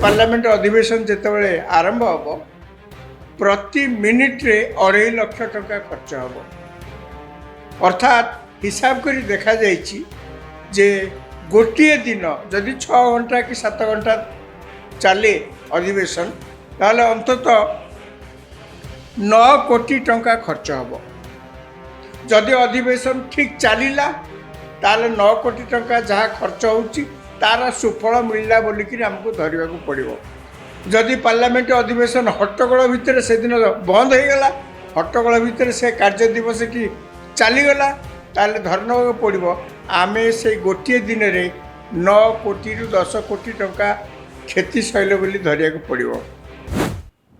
Parliament अधिवेशन जितेबाला आरंभ हम प्रति मिनिट्रे 2.5 लाख टंका खर्च हम अर्थात हिसाब कर देखा जाइए जे गोटे दिन जदि 6 घंटा कि 7 घंटा चले अधिवेशन ताहले अंततः 9 कोटी टंका खर्च हम जदि अधिवेशन ठीक चलला ताहले 9 कोटी टंका जहाँ खर्च होउची तार सुफल मिलला बोलिकी आमको धरवा पड़ो जदि पार्लियामेंट अधिवेशन हट्टगोल भितर से दिन बंद हो गला हट्टगोल भितर से कार्य दिवस की चलीगला ताले धरना पड़ो आम से गोटे दिन में 9 कोटी रु 10 कोटी टंका क्षति सैल बोली धरिया पड़ो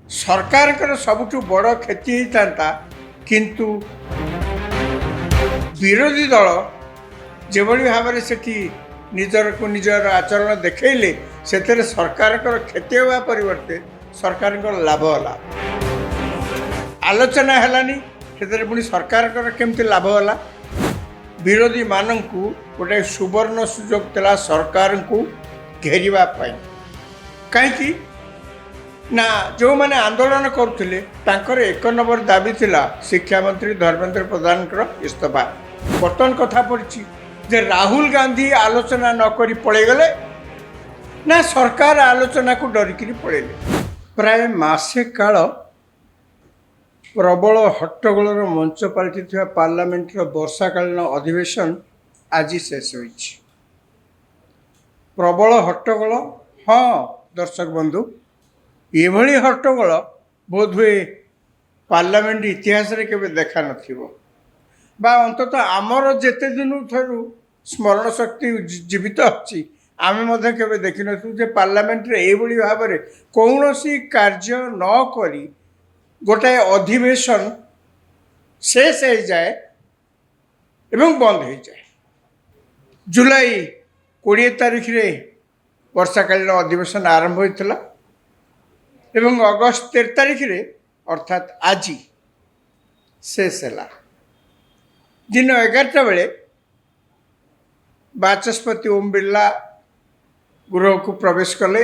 सरकार सबुठ बड़ क्षति होता किंतु विरोधी दल जो भाव से निजर को निजर आचरण देखले से सरकार क्षति होगा परिवर्ते सरकार लाभ है आलोचना है से पुणी सरकार केमती लाभ है विरोधी मानक गोटे सुवर्ण सुजोग था सरकार को घेरवाई कहीं ना जो मैंने आंदोलन करुले एक नंबर दाबी थिला शिक्षा मंत्री धर्मेंद्र प्रधान इस्तीफा बर्तमान कथा पड़ी जे राहुल गांधी आलोचना नक पलैगले ना सरकार आलोचना को डरिकी पलैले प्राय मासे काल प्रबल हट्टगोलर मंच पलटि पार्लियामेंटर वर्षाकालीन अधिवेशन आज शेष हो प्रबल हट्टगोल हाँ दर्शक बंधु ये हट्टगोल बोधहुए पार्लियामेंट इतिहास रे केबे देखा नथिबो बा अंततः आमर जेते दिन थरु स्मरण शक्ति जीवित अच्छी आम केवे देखी नु पार्लियामेंट रे एभली भाव में कौन सी कार्य न करी गोटाए अधिवेशन शेष हो जाए एवं बंद हो जाए जुलाई 20 तारीख रे वर्षाकालीन अधिवेशन आरंभ होता एवं अगस्त 13 तारीख रे अर्थात आज शेष है दिन 11टा बेले बाचस्पति ओम बिरला गृह को प्रवेश कले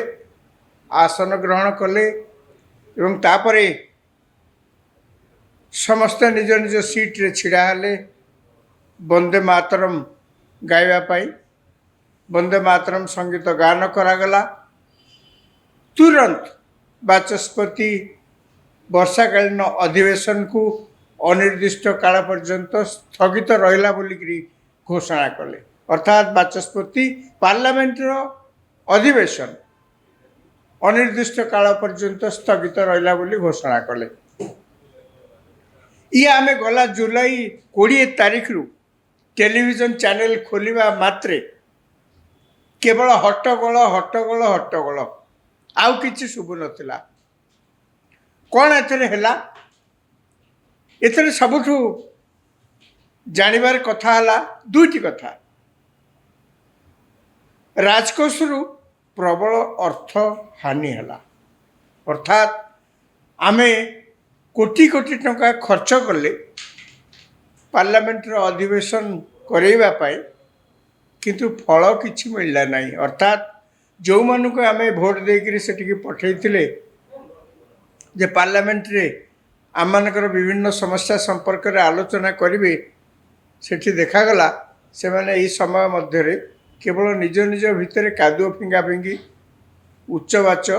आसन ग्रहण कले एवं तापरे समस्त निज निज सीट रे छिड़ा हेले वंदे मातरम गाइबा पाई वंदे मातरम संगीत गान करागला तुरंत बाचस्पति वर्षाकालीन अधिवेशन को अनिर्दिष्ट काल पर्यंत स्थगित रहिला बोलिकी घोषणा कले अर्थात बाचस्पति पार्लियामेंटर अधिवेशन अनिर्दिष्ट काल पर्यंत स्थगित रहिला बोली घोषणा कले ये आम गला जुलाई 20 तारीख रु टेलीविजन चैनल खोलिबा मात्रे केवल हट्टगोल हट्टगोल हट्टगोल आउ किछि शुभु नथिला कौन एला एथरे सबुठु जानिबार कथा हला दुईटी कथा राजकोष रु प्रबल अर्थ हानि हला अर्थात आमे कोटी कोटी टंका खर्च कले पार्लियामेंटर अधिवेशन करैबा पाई किंतु फल किछि मिलला नहीं अर्थात जो मानुक आमे भोट देकरी सेटिकी पठैथिले जे पार्लियामेंट रे आमମାନଙ୍କର विभिन्न समस्या संपर्क रे आलोचना करेंगे सेठी देखागला से माने ई समय मध्य केवल निज निज भितर कादुओ फिंगा फिंगी उच्चवाच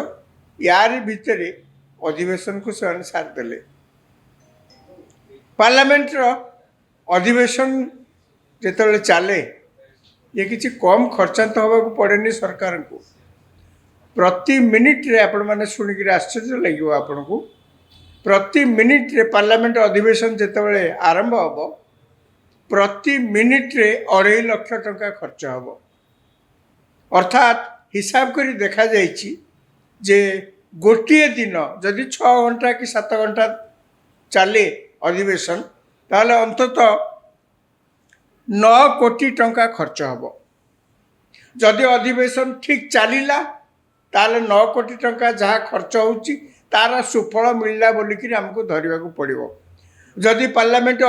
यार भितर अधिवेशन को से सारिदेले पार्लियामेंट अधिवेशन जिते चले ये किसी कम खर्चांत होगा पड़ेनि सरकार को प्रति मिनिट रे आपण माने शुणिक आश्चर्य लगे आपन को प्रति मिनिट रे पार्लियामेंट अधिवेशन जितेबाला आरंभ हम प्रति मिनिट रे 2.5 लाख टंका खर्च हम अर्थात हिसाब कर देखा जाइए जे गोटे दिन जदि 6 घंटा कि 7 घंटा चले अधिवेशन ताहले अंततः 9 कोटी टंका खर्च हम जदि अधिवेशन ठीक चलला ताहले 9 कोटी टंका जहाँ खर्च होउची तार सुफल मिलला बोलिकी आमको धरवा पड़ो जदि पार्लियामेंट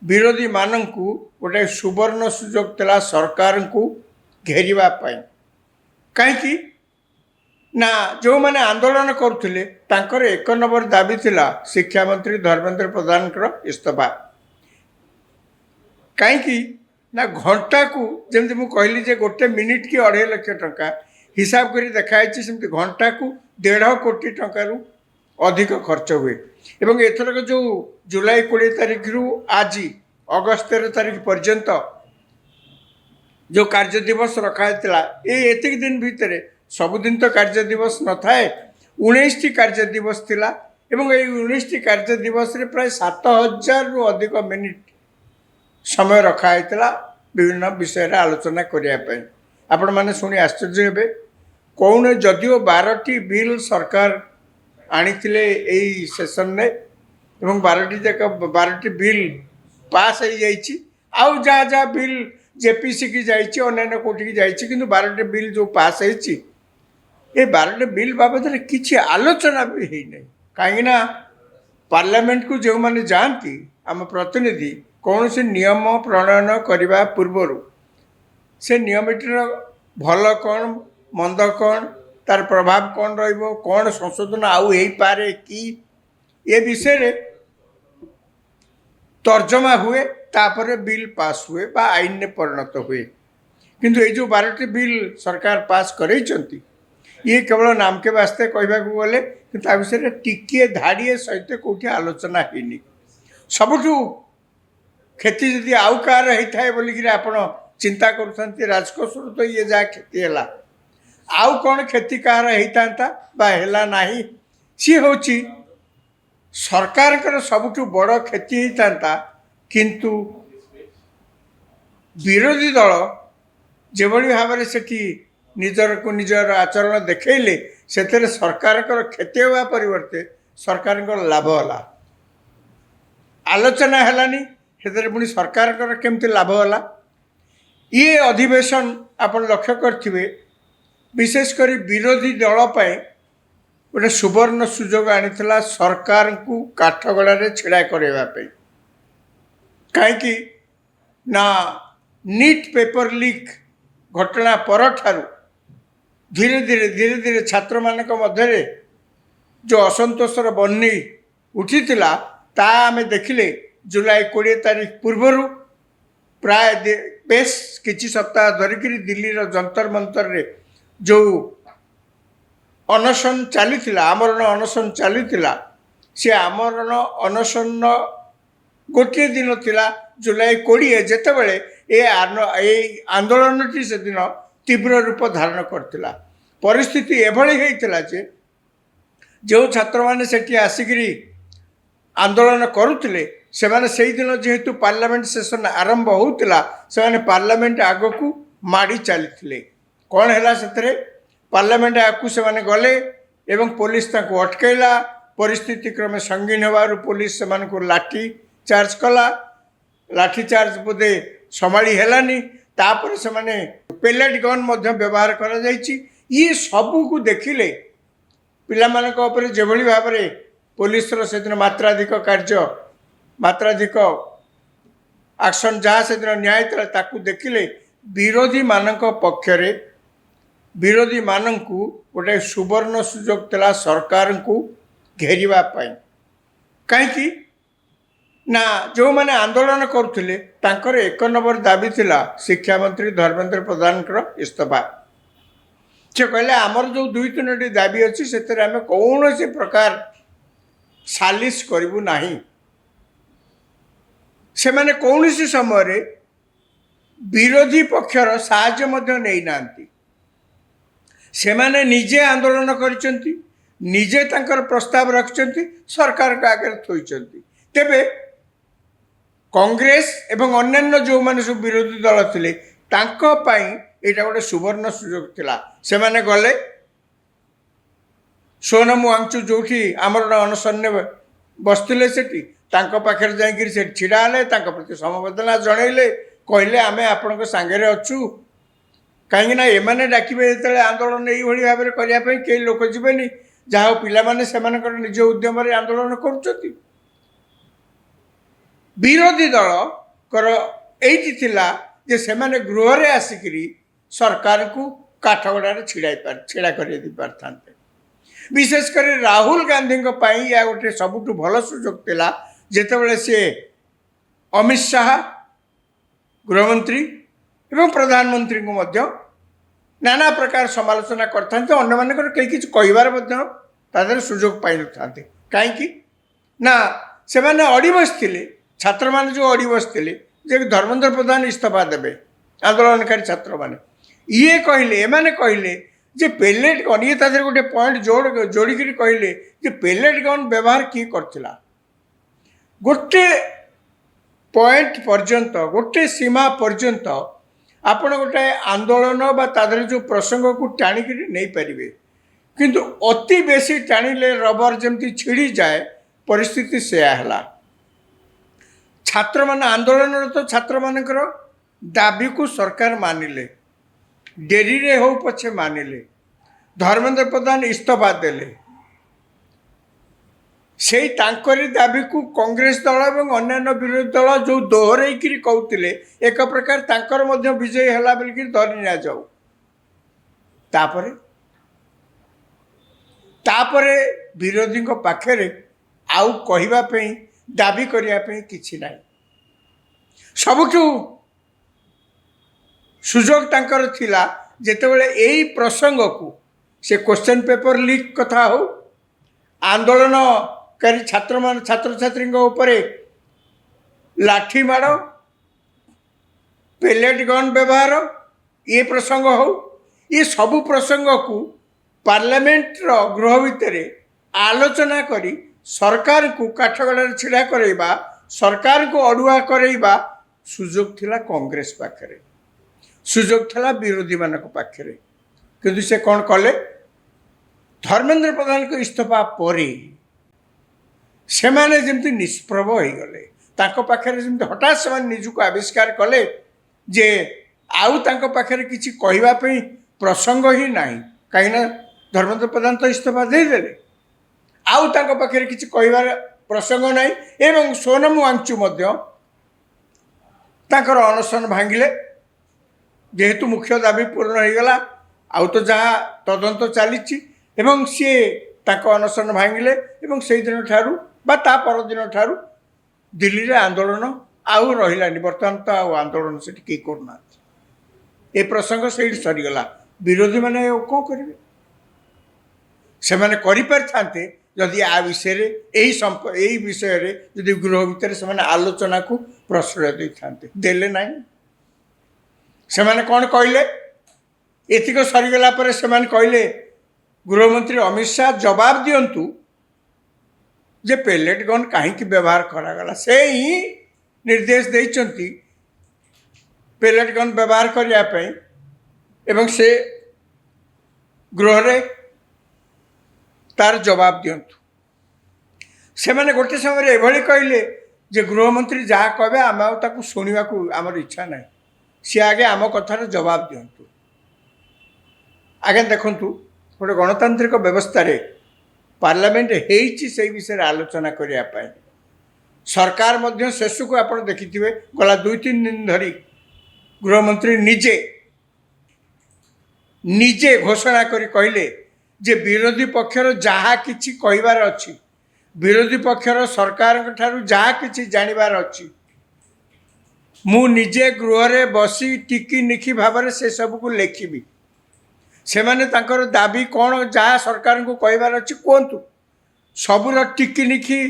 विरोधी मानक गोटे सुवर्ण सुजोग था सरकार को घेरवाई कहीं ନା ଯେଉଁମାନେ ଆନ୍ଦୋଳନ କରୁଥିଲେ ତାଙ୍କର 1 ନମ୍ବର ଦାବି ଥିଲା ଶିକ୍ଷାମନ୍ତ୍ରୀ ଧର୍ମେନ୍ଦ୍ର ପ୍ରଧାନଙ୍କର ଇସ୍ତଫା। କାହିଁକି ନା ଘଣ୍ଟାକୁ ଯେମିତି ମୁଁ କହିଲି ଯେ 1 ମିନିଟ୍ କି 2.5 ଲକ୍ଷ ଟଙ୍କା ହିସାବ କରି ଦେଖାଯାଇଛି, ସେମିତି ଘଣ୍ଟାକୁ 1.5 କୋଟି ଟଙ୍କାରୁ ଅଧିକ ଖର୍ଚ୍ଚ ହୁଏ। ଏବଂ ଏଥରକ ଯେଉଁ ଜୁଲାଇ 20 ତାରିଖରୁ ଆଜି ଅଗଷ୍ଟ 13 ତାରିଖ ପର୍ଯ୍ୟନ୍ତ ଯେଉଁ କାର୍ଯ୍ୟ ଦିବସ ରଖାଯାଇଥିଲା, ଏତିକି ଦିନ ଭିତରେ ସବୁଦିନ ତ କାର୍ଯ୍ୟ ଦିବସ ନଥାଏ, 19ଟି କାର୍ଯ୍ୟ ଦିବସ ଥିଲା। ଏବଂ ଏଇ 19ଟି କାର୍ଯ୍ୟ ଦିବସରେ ପ୍ରାୟ 7,000ରୁ ଅଧିକ ମିନିଟ୍ ସମୟ ରଖାଯାଇଥିଲା ବିଭିନ୍ନ ବିଷୟରେ ଆଲୋଚନା କରିବା ପାଇଁ। ଆପଣମାନେ ଶୁଣି ଆଶ୍ଚର୍ଯ୍ୟ ହେବେ, କୌଣ ଯଦିଓ 12ଟି ବିଲ୍ ସରକାର ଆଣିଥିଲେ ଏଇ ସେସନରେ ଏବଂ 12ଟି ବିଲ୍ ପାସ୍ ହେଇଯାଇଛି। ଆଉ ଯାହା ଯାହା ବିଲ୍ ଜେପିସିକି ଯାଇଛି, ଅନ୍ୟାନ୍ୟ କୋଉଠିକି ଯାଇଛି, କିନ୍ତୁ 12ଟି ବିଲ୍ ଯେଉଁ ପାସ୍ ହେଇଛି, ଏ 12ଟି ବିଲ୍ ବାବଦରେ କିଛି ଆଲୋଚନା ବି ହେଇନାହିଁ। କାହିଁକିନା ପାର୍ଲାମେଣ୍ଟକୁ ଯେଉଁମାନେ ଯାଆନ୍ତି ଆମ ପ୍ରତିନିଧି, କୌଣସି ନିୟମ ପ୍ରଣୟନ କରିବା ପୂର୍ବରୁ ସେ ନିୟମଟିର ଭଲ କ'ଣ ମନ୍ଦ କ'ଣ, ତାର ପ୍ରଭାବ କ'ଣ ରହିବ, କ'ଣ ସଂଶୋଧନ ଆଉ ହେଇପାରେ କି, ଏ ବିଷୟରେ ତର୍ଜମା ହୁଏ, ତାପରେ ବିଲ୍ ପାସ୍ ହୁଏ ବା ଆଇନରେ ପରିଣତ ହୁଏ। କିନ୍ତୁ ଏଇ ଯେଉଁ 12ଟି ବିଲ୍ ସରକାର ପାସ୍ କରେଇଛନ୍ତି, ଇଏ କେବଳ ନାମକେ ବାସ୍ତେ କହିବାକୁ ଗଲେ, କିନ୍ତୁ ତା ବିଷୟରେ ଟିକିଏ ଧାଡ଼ିଏ ସହିତ କେଉଁଠି ଆଲୋଚନା ହେଇନି। ସବୁଠୁ କ୍ଷତି ଯଦି ଆଉ କାହାର ହେଇଥାଏ ବୋଲିକିରି ଆପଣ ଚିନ୍ତା କରୁଥାନ୍ତି, ରାଜକୋଷରୁ ତ ଇଏ ଯାହା କ୍ଷତି ହେଲା, ଆଉ କ'ଣ କ୍ଷତି କାହାର ହେଇଥାନ୍ତା ବା ହେଲା ନାହିଁ, ସିଏ ହେଉଛି ସରକାରଙ୍କର ସବୁଠୁ ବଡ଼ କ୍ଷତି ହେଇଥାନ୍ତା। କିନ୍ତୁ ବିରୋଧୀ ଦଳ ଯେଭଳି ଭାବରେ ସେଠି ନିଜର ଆଚରଣ ଦେଖେଇଲେ, ସେଥିରେ ସରକାରଙ୍କର କ୍ଷତି ହେବା ପରିବର୍ତ୍ତେ ସରକାରଙ୍କର ଲାଭ ହେଲା। ଆଲୋଚନା ହେଲାନି, ସେଥିରେ ପୁଣି ସରକାରଙ୍କର କେମିତି ଲାଭ ହେଲା। ଇଏ ଅଧିବେଶନ ଆପଣ ଲକ୍ଷ୍ୟ କରିଥିବେ, ବିଶେଷ କରି ବିରୋଧୀ ଦଳ ପାଇଁ ଗୋଟେ ସୁବର୍ଣ୍ଣ ସୁଯୋଗ ଆଣିଥିଲା ସରକାରଙ୍କୁ କାଠଗଡ଼ାରେ ଛିଡ଼ା କରାଇବା ପାଇଁ। କାହିଁକି ନା ନିଟ୍ ପେପର ଲିକ୍ ଘଟଣା ପରଠାରୁ ଧୀରେ ଧୀରେ ଛାତ୍ରମାନଙ୍କ ମଧ୍ୟରେ ଯେଉଁ ଅସନ୍ତୋଷର ବହ୍ନି ଉଠିଥିଲା, ତାହା ଆମେ ଦେଖିଲେ ଜୁଲାଇ 20 ତାରିଖ ପୂର୍ବରୁ ପ୍ରାୟ ବେଶ କିଛି ସପ୍ତାହ ଧରିକିରି ଦିଲ୍ଲୀର ଯନ୍ତର ମନ୍ତରରେ ଯେଉଁ ଅନଶନ ଚାଲିଥିଲା, ଆମରଣ ଅନଶନ ଚାଲିଥିଲା, ସେ ଆମରଣ ଅନଶନ ଗୋଟିଏ ଦିନ ଥିଲା ଜୁଲାଇ 20, ଯେତେବେଳେ ଏଇ ଆନ୍ଦୋଳନଟି ସେଦିନ ତୀବ୍ର ରୂପ ଧାରଣ କରିଥିଲା। ପରିସ୍ଥିତି ଏଭଳି ହେଇଥିଲା ଯେ ଯେଉଁ ଛାତ୍ରମାନେ ସେଠି ଆସିକିରି ଆନ୍ଦୋଳନ କରୁଥିଲେ, ସେମାନେ ସେଇଦିନ ଯେହେତୁ ପାର୍ଲାମେଣ୍ଟ ସେସନ ଆରମ୍ଭ ହେଉଥିଲା, ସେମାନେ ପାର୍ଲାମେଣ୍ଟ ଆଗକୁ ମାଡ଼ି ଚାଲିଥିଲେ। କ'ଣ ହେଲା ସେଥିରେ, ପାର୍ଲାମେଣ୍ଟ ଆଗକୁ ସେମାନେ ଗଲେ ଏବଂ ପୋଲିସ ତାଙ୍କୁ ଅଟକାଇଲା। ପରିସ୍ଥିତି କ୍ରମେ ସଙ୍ଗୀନ ହେବାରୁ ପୋଲିସ ସେମାନଙ୍କୁ ଲାଠି ଚାର୍ଜ କଲା। ଲାଠି ଚାର୍ଜ ବୋଧେ ସମ୍ଭାଳି ହେଲାନି, ତାପରେ ସେମାନେ ପେଲେଟ୍ ଗନ୍ ମଧ୍ୟ ବ୍ୟବହାର କରାଯାଇଛି। ଇଏ ସବୁକୁ ଦେଖିଲେ ପିଲାମାନଙ୍କ ଉପରେ ଯେଭଳି ଭାବରେ ପୋଲିସର ସେଦିନ ମାତ୍ରାଧିକ ଆକ୍ସନ୍ ଯାହା ସେଦିନ ନିଆଯାଇଥିଲା, ତାକୁ ଦେଖିଲେ ବିରୋଧୀମାନଙ୍କ ପକ୍ଷରେ ବିରୋଧୀମାନଙ୍କୁ ଗୋଟେ ସୁବର୍ଣ୍ଣ ସୁଯୋଗ ଥିଲା ସରକାରଙ୍କୁ ଘେରିବା ପାଇଁ। କାହିଁକି ନା ଯେଉଁମାନେ ଆନ୍ଦୋଳନ କରୁଥିଲେ ତାଙ୍କର 1 ନମ୍ବର ଦାବି ଥିଲା ଶିକ୍ଷାମନ୍ତ୍ରୀ ଧର୍ମେନ୍ଦ୍ର ପ୍ରଧାନଙ୍କର ଇସ୍ତଫା। ସେ କହିଲେ ଆମର ଯେଉଁ 2-3ଟି ଦାବି ଅଛି, ସେଥିରେ ଆମେ କୌଣସି ପ୍ରକାର ସାଲିସ କରିବୁ ନାହିଁ। ସେମାନେ କୌଣସି ସମୟରେ ବିରୋଧୀ ପକ୍ଷର ସାହାଯ୍ୟ ମଧ୍ୟ ନେଇନାହାନ୍ତି। ସେମାନେ ନିଜେ ଆନ୍ଦୋଳନ କରିଛନ୍ତି, ନିଜେ ତାଙ୍କର ପ୍ରସ୍ତାବ ରଖିଛନ୍ତି, ସରକାରଙ୍କ ଆଗରେ ଥୋଇଛନ୍ତି। ତେବେ କଂଗ୍ରେସ ଏବଂ ଅନ୍ୟାନ୍ୟ ଯେଉଁମାନେ ସବୁ ବିରୋଧୀ ଦଳ ଥିଲେ, ତାଙ୍କ ପାଇଁ ଏଇଟା ଗୋଟେ ସୁବର୍ଣ୍ଣ ସୁଯୋଗ ଥିଲା। ସେମାନେ ଗଲେ ସୋନମ ୱାଙ୍ଗଚୁକ ଯେଉଁଠି ଆମରଣ ଅନଶନରେ ବସିଥିଲେ, ସେଠି ତାଙ୍କ ପାଖରେ ଯାଇକିରି ସେଠି ଛିଡ଼ା ହେଲେ, ତାଙ୍କ ପ୍ରତି ସମବେଦନା ଜଣାଇଲେ, କହିଲେ ଆମେ ଆପଣଙ୍କ ସାଙ୍ଗରେ ଅଛୁ। କାହିଁକିନା ଏମାନେ ଡାକିବେ ଯେତେବେଳେ ଆନ୍ଦୋଳନ ଏଇଭଳି ଭାବରେ କରିବା ପାଇଁ, କେହି ଲୋକ ଯିବେନି। ଯାହା ହଉ ପିଲାମାନେ ସେମାନଙ୍କର ନିଜ ଉଦ୍ୟମରେ ଆନ୍ଦୋଳନ କରୁଛନ୍ତି। ବିରୋଧୀ ଦଳଙ୍କର ଏଇଠି ଥିଲା ଯେ ସେମାନେ ଗୃହରେ ଆସିକିରି ସରକାରଙ୍କୁ କାଠଗଡ଼ାରେ ଛିଡ଼ା କରେଇ ପାରିଥାନ୍ତେ। ବିଶେଷ କରି ରାହୁଲ ଗାନ୍ଧୀଙ୍କ ପାଇଁ ଏହା ଗୋଟେ ସବୁଠୁ ଭଲ ସୁଯୋଗ ଥିଲା, ଯେତେବେଳେ ସେ ଅମିତ ଶାହା ଗୃହମନ୍ତ୍ରୀ ଏବଂ ପ୍ରଧାନମନ୍ତ୍ରୀଙ୍କୁ ମଧ୍ୟ ନାନା ପ୍ରକାର ସମାଲୋଚନା କରିଥାନ୍ତି। ଅନ୍ୟମାନଙ୍କର କେହି କିଛି କହିବାର ମଧ୍ୟ ତା ଦେହରେ ସୁଯୋଗ ପାଇନଥାନ୍ତି। କାହିଁକି ନା ସେମାନେ ଅଡ଼ି ବସିଥିଲେ, ଛାତ୍ରମାନେ ଯେଉଁ ଅଡ଼ି ବସିଥିଲେ ଯେ ଧର୍ମେନ୍ଦ୍ର ପ୍ରଧାନ ଇସ୍ତଫା ଦେବେ, ଆନ୍ଦୋଳନକାରୀ ଛାତ୍ରମାନେ ଏମାନେ କହିଲେ ଯେ ପେଲେଟ୍ ଗନ୍, ଇଏ ତା ଦେହରେ ଗୋଟେ ପଏଣ୍ଟ ଯୋଡ଼ିକିରି କହିଲେ ଯେ ପେଲେଟ୍ ଗନ୍ ବ୍ୟବହାର କିଏ କରିଥିଲା। ଗୋଟେ ପଏଣ୍ଟ ପର୍ଯ୍ୟନ୍ତ, ଗୋଟେ ସୀମା ପର୍ଯ୍ୟନ୍ତ ଆପଣ ଗୋଟେ ଆନ୍ଦୋଳନ ବା ତା ଦେହରେ ଯେଉଁ ପ୍ରସଙ୍ଗକୁ ଟାଣିକିରି ନେଇପାରିବେ, କିନ୍ତୁ ଅତି ବେଶୀ ଟାଣିଲେ ରବର ଯେମିତି ଛିଡ଼ିଯାଏ, ପରିସ୍ଥିତି ସେୟା ହେଲା। ଛାତ୍ରମାନେ ଆନ୍ଦୋଳନରତ ଛାତ୍ରମାନଙ୍କର ଦାବିକୁ ସରକାର ମାନିଲେ, ଡେରିରେ ହେଉ ପଛେ ମାନିଲେ। ଧର୍ମେନ୍ଦ୍ର ପ୍ରଧାନ ଇସ୍ତଫା ଦେଲେ। ସେଇ ତାଙ୍କରି ଦାବିକୁ କଂଗ୍ରେସ ଦଳ ଏବଂ ଅନ୍ୟାନ୍ୟ ବିରୋଧୀ ଦଳ ଯେଉଁ ଦୋହରେଇକିରି କହୁଥିଲେ, ଏକ ପ୍ରକାର ତାଙ୍କର ମଧ୍ୟ ବିଜୟ ହେଲା ବୋଲିକିରି ଧରି ନିଆଯାଉ। ତାପରେ ବିରୋଧୀଙ୍କ ପାଖରେ ଆଉ କହିବା ପାଇଁ, ଦାବି କରିବା ପାଇଁ କିଛି ନାହିଁ। ସବୁଠୁ ସୁଯୋଗ ତାଙ୍କର ଥିଲା ଯେତେବେଳେ ଏଇ ପ୍ରସଙ୍ଗକୁ, ସେ କ୍ୱେଶ୍ଚନ୍ ପେପର ଲିକ୍ କଥା ହେଉ, ଆନ୍ଦୋଳନକାରୀ ଛାତ୍ରଛାତ୍ରୀଙ୍କ ଉପରେ ଲାଠି ମାଡ଼, ପେଲେଟ୍ ଗନ୍ ବ୍ୟବହାର, ଏ ପ୍ରସଙ୍ଗ ହେଉ, ଏ ସବୁ ପ୍ରସଙ୍ଗକୁ ପାର୍ଲାମେଣ୍ଟର ଗୃହ ଭିତରେ ଆଲୋଚନା କରି ସରକାରକୁ କାଠଗଡ଼ାରେ ଛିଡ଼ା କରେଇବା, ସରକାରକୁ ଅଡ଼ୁଆ କରେଇବା ସୁଯୋଗ ଥିଲା କଂଗ୍ରେସ ପାଖରେ, ସୁଯୋଗ ଥିଲା ବିରୋଧୀମାନଙ୍କ ପାଖରେ। କିନ୍ତୁ ସେ କ'ଣ କଲେ? ଧର୍ମେନ୍ଦ୍ର ପ୍ରଧାନଙ୍କ ଇସ୍ତଫା ପରେ ସେମାନେ ଯେମିତି ନିଷ୍ପ୍ରଭ ହୋଇଗଲେ। ତାଙ୍କ ପାଖରେ ଯେମିତି ହଠାତ୍ ସେମାନେ ନିଜକୁ ଆବିଷ୍କାର କଲେ ଯେ ଆଉ ତାଙ୍କ ପାଖରେ କିଛି କହିବା ପାଇଁ ପ୍ରସଙ୍ଗ ହିଁ ନାହିଁ। କାହିଁକିନା ଧର୍ମେନ୍ଦ୍ର ପ୍ରଧାନ ତ ଇସ୍ତଫା ଦେଇଦେଲେ, ଆଉ ତାଙ୍କ ପାଖରେ କିଛି କହିବାର ପ୍ରସଙ୍ଗ ନାହିଁ। ଏବଂ ସୋନମ ୱାଙ୍ଗଚୁକ ମଧ୍ୟ ତାଙ୍କର ଅନଶନ ଭାଙ୍ଗିଲେ। ଯେହେତୁ ମୁଖ୍ୟ ଦାବି ପୂରଣ ହୋଇଗଲା, ଆଉ ତ ଯାହା ତଦନ୍ତ ଚାଲିଛି, ଏବଂ ସିଏ ତାଙ୍କ ଅନଶନ ଭାଙ୍ଗିଲେ। ଏବଂ ସେଇଦିନ ଠାରୁ ବା ତା ପରଦିନ ଠାରୁ ଦିଲ୍ଲୀରେ ଆନ୍ଦୋଳନ ଆଉ ରହିଲାନି। ବର୍ତ୍ତମାନ ତ ଆଉ ଆନ୍ଦୋଳନ ସେଠି କେହି କରୁନାହାନ୍ତି। ଏ ପ୍ରସଙ୍ଗ ସେଇଠି ସରିଗଲା। ବିରୋଧୀମାନେ ଆଉ କ'ଣ କରିବେ? ସେମାନେ କରିପାରିଥାନ୍ତେ ଯଦି ଆ ବିଷୟରେ ଏହି ବିଷୟରେ ଯଦି ଗୃହ ଭିତରେ ସେମାନେ ଆଲୋଚନାକୁ ପ୍ରଶ୍ରୟ ଦେଇଥାନ୍ତେ, ଦେଲେ ନାହିଁ। ସେମାନେ କ'ଣ କହିଲେ? ଏତିକ ସରିଗଲା ପରେ ସେମାନେ କହିଲେ, ଗୃହମନ୍ତ୍ରୀ ଅମିତ ଶାହା ଜବାବ ଦିଅନ୍ତୁ ଯେ ପେଲେଟ୍ ଗନ୍ କାହିଁକି ବ୍ୟବହାର କରାଗଲା। ସେ ହିଁ ନିର୍ଦ୍ଦେଶ ଦେଇଛନ୍ତି ପେଲେଟ୍ ଗନ୍ ବ୍ୟବହାର କରିବା ପାଇଁ, ଏବଂ ସେ ଗୃହରେ ତାର ଜବାବ ଦିଅନ୍ତୁ। ସେମାନେ ଗୋଟେ ସମୟରେ ଏଭଳି କହିଲେ ଯେ ଗୃହମନ୍ତ୍ରୀ ଯାହା କହିବେ ଆମେ ଆଉ ତାକୁ ଶୁଣିବାକୁ ଆମର ଇଚ୍ଛା ନାହିଁ, ସିଏ ଆଗେ ଆମ କଥାର ଜବାବ ଦିଅନ୍ତୁ। ଆଜ୍ଞା ଦେଖନ୍ତୁ, ଗୋଟେ ଗଣତାନ୍ତ୍ରିକ ବ୍ୟବସ୍ଥାରେ ପାର୍ଲାମେଣ୍ଟ ହେଇଛି ସେଇ ବିଷୟରେ ଆଲୋଚନା କରିବା ପାଇଁ। ସରକାର ମଧ୍ୟ ଶେଷକୁ ଆପଣ ଦେଖିଥିବେ, ଗଲା 2-3 ଦିନ ଧରି ଗୃହମନ୍ତ୍ରୀ ନିଜେ ଘୋଷଣା କରି କହିଲେ ଯେ ବିରୋଧୀ ପକ୍ଷର ଯାହା କିଛି କହିବାର ଅଛି, ବିରୋଧୀ ପକ୍ଷର ସରକାରଙ୍କ ଠାରୁ ଯାହା କିଛି ଜାଣିବାର ଅଛି, ମୁଁ ନିଜେ ଗୃହରେ ବସି ଟିକି ନିଖି ଭାବରେ ସେସବୁକୁ ଲେଖିବି। ସେମାନେ ତାଙ୍କର ଦାବି କ'ଣ ଯାହା ସରକାରଙ୍କୁ କହିବାର ଅଛି କୁହନ୍ତୁ, ସବୁର ଟିକି ନିଖି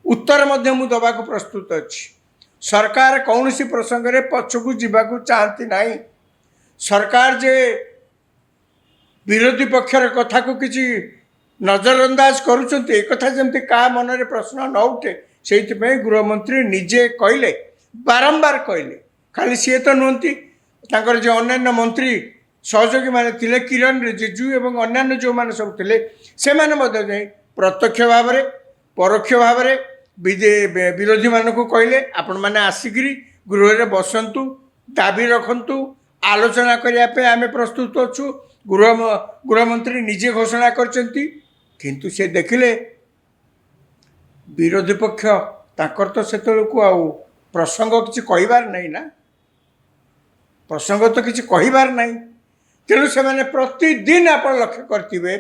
ଉତ୍ତର ମଧ୍ୟ ମୁଁ ଦେବାକୁ ପ୍ରସ୍ତୁତ ଅଛି। ସରକାର କୌଣସି ପ୍ରସଙ୍ଗରେ ପଛକୁ ଯିବାକୁ ଚାହାନ୍ତି ନାହିଁ। ସରକାର ଯେ ବିରୋଧୀ ପକ୍ଷର କଥାକୁ କିଛି ନଜରଅନ୍ଦାଜ କରୁଛନ୍ତି, ଏକଥା ଯେମିତି କାହା ମନରେ ପ୍ରଶ୍ନ ନ ଉଠେ, ସେଇଥିପାଇଁ ଗୃହମନ୍ତ୍ରୀ ନିଜେ କହିଲେ, ବାରମ୍ବାର କହିଲେ। ଖାଲି ସିଏ ତ ନୁହନ୍ତି, ତାଙ୍କର ଯେ ଅନ୍ୟାନ୍ୟ ମନ୍ତ୍ରୀ ସହଯୋଗୀମାନେ ଥିଲେ, କିରଣ ରିଜିଜୁ ଏବଂ ଅନ୍ୟାନ୍ୟ ଯେଉଁମାନେ ସବୁ ଥିଲେ, ସେମାନେ ମଧ୍ୟ ଯାଇ ପ୍ରତ୍ୟକ୍ଷ ଭାବରେ ପରୋକ୍ଷ ଭାବରେ ବିରୋଧୀମାନଙ୍କୁ କହିଲେ, ଆପଣମାନେ ଆସିକିରି ଗୃହରେ ବସନ୍ତୁ, ଦାବି ରଖନ୍ତୁ, ଆଲୋଚନା କରିବା ପାଇଁ ଆମେ ପ୍ରସ୍ତୁତ ଅଛୁ। ଗୃହମନ୍ତ୍ରୀ ନିଜେ ଘୋଷଣା କରିଛନ୍ତି। କିନ୍ତୁ ସେ ଦେଖିଲେ ବିରୋଧୀ ପକ୍ଷ ତାଙ୍କର ତ ସେତେବେଳକୁ ଆଉ ପ୍ରସଙ୍ଗ କିଛି କହିବାର ନାହିଁ ନା, ପ୍ରସଙ୍ଗ ତ କିଛି କହିବାର ନାହିଁ। तेणु से प्रतिदिन आप लक्ष्य करेंगे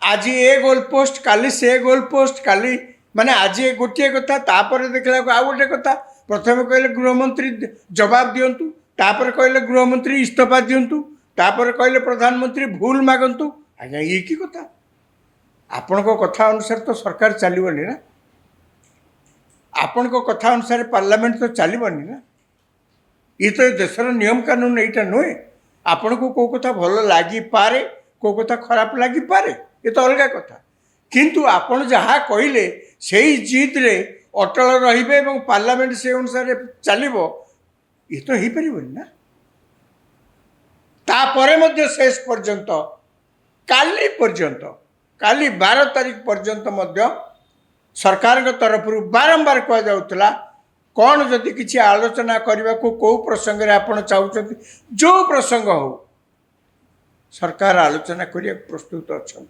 आज ए गोल पोस्ट काली से गोल पोस्ट काली माने आज गोटे कथा तापर देखला आउ गोटे कथा प्रथम कहले गृहमंत्री जवाब दिंतु तापर कहले गृहमंत्री इस्तीफा दिंतु तापर कहले प्रधानमंत्री भूल मागंतु आज्ञा ये की कथा आपण को कथा अनुसार तो सरकार चलबनी ना आपण को कथा अनुसार पार्लियामेंट तो चलबनी ना ये तो देशर नियम कानून यहाँ नुहे आपण को कौ कथा भल लगी पारे कौ कथा खराब लगी पारे ये तो अलग कथा किंतु आपण जहाँ कहले से जिद रे अटल रहिबे एवं पार्लियामेंट से अनुसार चलिबो ये तो हो पारिबनी ना तापरे मध्य शेष पर्यंत काली पर्यंत काली 12 तारीख पर्यंत मध्य सरकार के तरफ बारंबार कह जाउतला कौन जदि किसी आलोचना करने को कौ प्रसंग रे आपण चाहते जो प्रसंग हो सरकार आलोचना करने प्रस्तुत अच्छा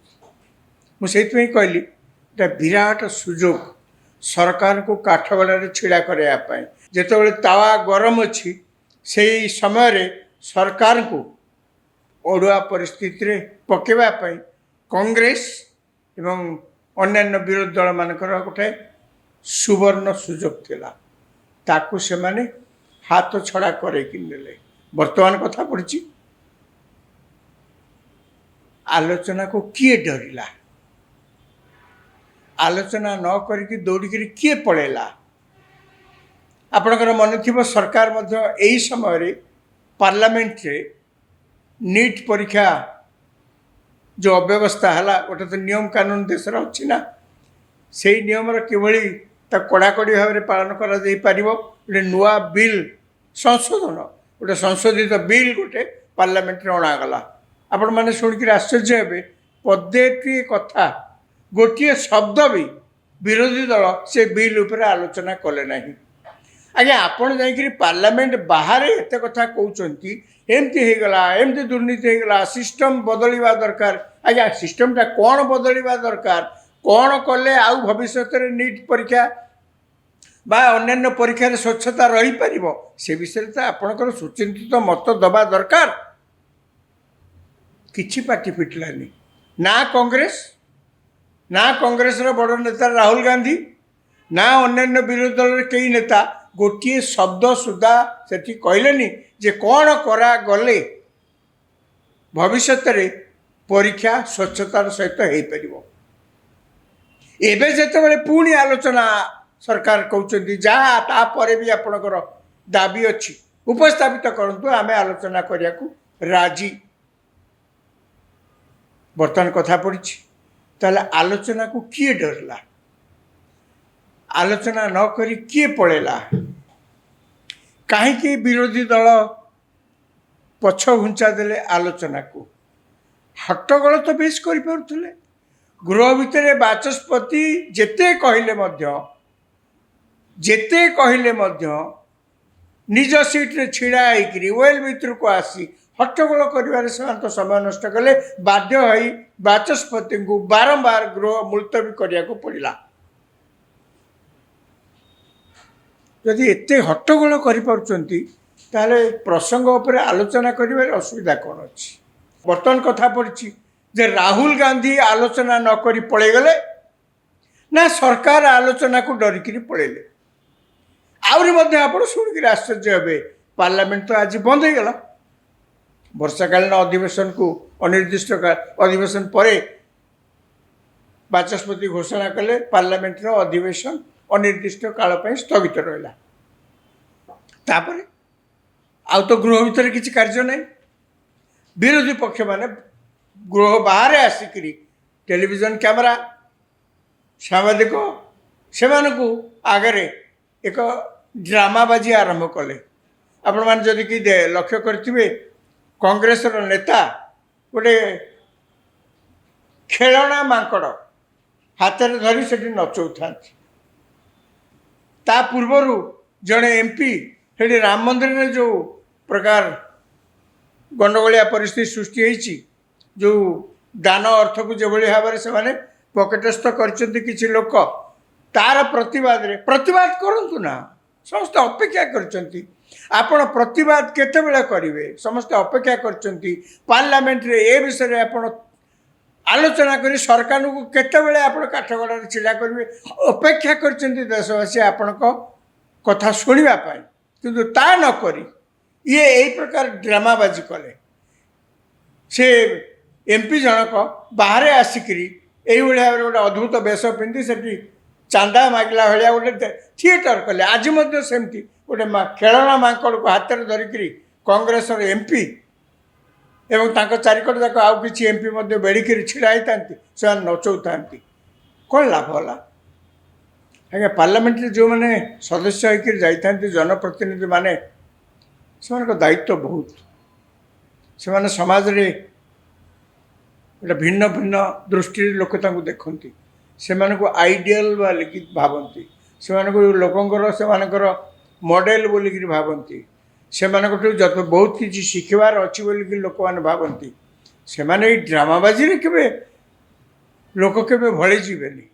मुझे कहली एटा विराट सुजोग सरकार को काठगड़े छिड़ा करने जिते तावा गरम अच्छी से समय रे सरकार को ओडुआ परिस्थिति रे पकेवाई कांग्रेस एवं अन्यान्य विरोधी दल मानकर गोटे सुवर्ण सुजोग थिला ताकू से माने हाथ छड़ा करके नेले वर्तमान कथा पड़ी आलोचना को किए डरिला आलोचना न करके दौड़िक किए पड़ेला आपणकर मन थी सरकार मध्य यही समय रे पार्लियामेंट रे नीट परीक्षा जो अव्यवस्था है गोटे तो नियम कानून देश अच्छी ना से नियम किभली कड़ाकड़ी भाव में पालन कर गोटे नुआ बिल संशोधन गोटे संशोधित बिल गोटे पार्लियामेंट रे अणागला आपण मैंने शुणिक आश्चर्य हे पदेटी कथा गोटे शब्द भी विरोधी दल से बिल उपर आलोचना कले ना आज्ञा आपण जाकि पार्लियामेंट बाहर एत कथा कहते एमती होगला एमती दुर्नीति होगला सिस्टम बदलवा दरकार आज्ञा सिस्टमटा कौन बदलवा दरकार कौन कले आउ भविष्य में नीट परीक्षा बा अन्य परीक्षा स्वच्छता रही पारिबो से विषय तो आपणकर सुचिंतित मत दबा दरकार किछि पार्टी फिटलानी ना कांग्रेस बड़ नेता राहुल गांधी ना अन्य विरोधी दल कई नेता गोटे शब्द सुधा से कहलेनी जे कौन करा गले भविष्य में परीक्षा स्वच्छतार सहित हो पार एवं जिते पुणी आलोचना सरकार कहते जहाँ तापर भी आपणकर दाबी अच्छी उपस्थापित करंतु आमे आलोचना करने को राजी बर्तमान कथा पड़ी ताले आलोचना को किए डरला आलोचना न करी किए पड़ेला कहीं विरोधी दल पछ घुंचा देले आलोचना को हट्टगोल तो बेस कर गृह भितर बाचस्पति जेते कहले निज सीट्रे छिड़ा होकर वेल भितर को आसी हट्टगोल कर समय नष्ट कले बाध्य होई बाचस्पति को बारंबार गृह मुलतवी करने को पड़ा जदि एत हट्टगोल कर प्रसंग उपर आलोचना कर असुविधा कौन अच्छी बर्तमान कथा पड़ी जे राहुल गांधी आलोचना न करी पड़े गले ना सरकार आलोचना को डरिकी पड़ेले आहरी आप शुणिक आश्चर्य हे पार्लियामेंट तो आज बंद हो गला वर्षाकालीन अधिवेशन को अनिर्दिष्ट अधिवेशन पर बाचस्पति घोषणा कले पार्लियामेंट अधिवेशन अनिर्दिष्ट काल स्थगित रहा तापर आउ तो गृह भितर किसी कार्य नहीं विरोधी पक्ष माने गृह बाहर आसिक टेलीविजन कैमरा सांबादिक से आगे एक ड्रामाबाजी आरंभ कले आपण मैंने जदि कि लक्ष्य करेंगे कांग्रेस नेता गोटे खेलना मांकड़ हाथ में धरी से नचौ था ता पूर्वर जड़े एमपी से राम मंदिर में जो प्रकार गंडगोलिया परिस्थिति सृष्टि होती जो दान अर्थ को जो भाव से पकेटस्थ कर लोक तार प्रतिवाद करूँ ना समस्त अपेक्षा कर ଆପଣ ପ୍ରତିବାଦ କେତେବେଳେ କରିବେ ସମସ୍ତେ ଅପେକ୍ଷା କରିଛନ୍ତି ପାର୍ଲାମେଣ୍ଟରେ ଏ ବିଷୟରେ ଆପଣ ଆଲୋଚନା କରି ସରକାରଙ୍କୁ କେତେବେଳେ ଆପଣ କାଠଗଡ଼ାରେ ଛିଡ଼ା କରିବେ ଅପେକ୍ଷା କରିଛନ୍ତି ଦେଶବାସୀ ଆପଣଙ୍କ କଥା ଶୁଣିବା ପାଇଁ କିନ୍ତୁ ତା ନ କରି ଇଏ ଏଇ ପ୍ରକାର ଡ୍ରାମାବାଜି କଲେ ସେ ଏମ୍ପି ଜଣକ ବାହାରେ ଆସିକିରି এইଭଳି ଭାବରେ ଗୋଟେ ଅଦ୍ଭୁତ ବେଶ ପିନ୍ଧି ସେଠି ଚାନ୍ଦା ମାଗିଲା ଭଳିଆ ଗୋଟେ ଥିଏଟର କଲେ ଆଜି ମଧ୍ୟ ସେମିତି ଗୋଟେ ଖେଳନା ମାଙ୍କଡ଼କୁ ହାତରେ ଧରିକିରି କଂଗ୍ରେସର ଏମ୍ପି ଏବଂ ତାଙ୍କ ଚାରିକଟ ଯାକ ଆଉ କିଛି ଏମ୍ପି ମଧ୍ୟ ବେଢ଼ିକିରି ଛିଡ଼ା ହେଇଥାନ୍ତି ସେମାନେ ନଚଉଥାନ୍ତି କ'ଣ ଲାଭ ହେଲା ଆଜ୍ଞା ପାର୍ଲାମେଣ୍ଟରେ ଯେଉଁମାନେ ସଦସ୍ୟ ହେଇକିରି ଯାଇଥାନ୍ତି ଜନପ୍ରତିନିଧିମାନେ ସେମାନଙ୍କ ଦାୟିତ୍ୱ ବହୁତ ସେମାନେ ସମାଜରେ ଗୋଟେ ଭିନ୍ନ ଭିନ୍ନ ଦୃଷ୍ଟିରେ ଲୋକ ତାଙ୍କୁ ଦେଖନ୍ତି ସେମାନଙ୍କୁ ଆଇଡ଼ିଆଲ ବୋଲିକି ଭାବନ୍ତି ସେମାନଙ୍କୁ ଲୋକଙ୍କର ସେମାନଙ୍କର ମଡ଼େଲ ବୋଲିକିରି ଭାବନ୍ତି ସେମାନଙ୍କଠୁ ବହୁତ କିଛି ଶିଖିବାର ଅଛି ବୋଲିକି ଲୋକମାନେ ଭାବନ୍ତି ସେମାନେ ଏଇ ଡ୍ରାମାବାଜିରେ କେବେ ଲୋକ କେବେ ଭଳି ଯିବେନି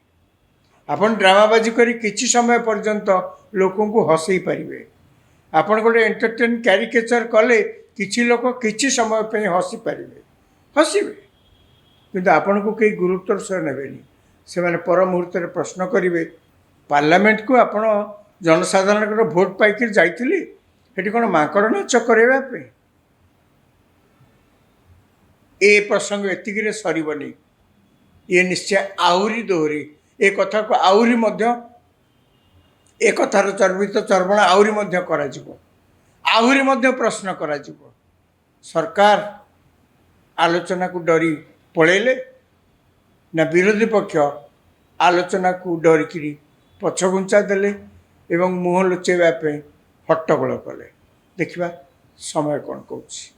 ଆପଣ ଡ୍ରାମାବାଜି କରି କିଛି ସମୟ ପର୍ଯ୍ୟନ୍ତ ଲୋକଙ୍କୁ ହସେଇ ପାରିବେ ଆପଣ ଗୋଟେ ଏଣ୍ଟରଟେନ୍ କ୍ୟାରିକେଚର କଲେ କିଛି ଲୋକ କିଛି ସମୟ ପାଇଁ ହସିପାରିବେ ହସିବେ କିନ୍ତୁ ଆପଣଙ୍କୁ କେହି ଗୁରୁତ୍ୱର ସହ ନେବେନି ସେମାନେ ପର ମୁହୂର୍ତ୍ତରେ ପ୍ରଶ୍ନ କରିବେ ପାର୍ଲାମେଣ୍ଟକୁ ଆପଣ ଜନସାଧାରଣଙ୍କର ଭୋଟ ପାଇକରି ଯାଇଥିଲେ ସେଠି କ'ଣ ମାଙ୍କଡ଼ ନାଚ କରାଇବା ପାଇଁ ଏ ପ୍ରସଙ୍ଗ ଏତିକିରେ ସରିବନି ଇଏ ନିଶ୍ଚୟ ଆହୁରି ଦୋହରି ଏ କଥାକୁ ଆହୁରି ମଧ୍ୟ ଏ କଥାର ଚର୍ବିତ ଚର୍ବଣ ଆହୁରି ମଧ୍ୟ କରାଯିବ ଆହୁରି ମଧ୍ୟ ପ୍ରଶ୍ନ କରାଯିବ ସରକାର ଆଲୋଚନାକୁ ଡରି ପଳେଇଲେ ନା ବିରୋଧୀ ପକ୍ଷ ଆଲୋଚନାକୁ ଡରିକିରି ପଛଘୁଞ୍ଚା ଦେଲେ ଏବଂ ମୁହଁ ଲୁଚେଇବା ପାଇଁ ହଟ୍ଟଗୋଳ କଲେ ଦେଖିବା ସମୟ କ'ଣ କହୁଛି।